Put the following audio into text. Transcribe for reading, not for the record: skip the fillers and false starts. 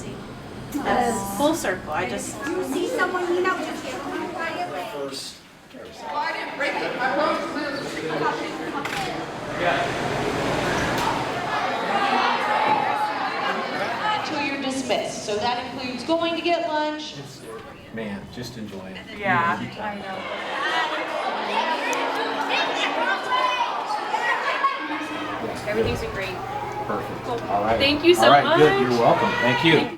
See, that's full circle. I just. You see someone, just get them quietly. First. Well, I didn't break it. I wrote this. Until you're dismissed. So that includes going to get lunch. Man, just enjoy it. Yeah, I know. Everything's been great. Perfect. Cool. All right. Thank you so All right, much. good. You're welcome. Thank you.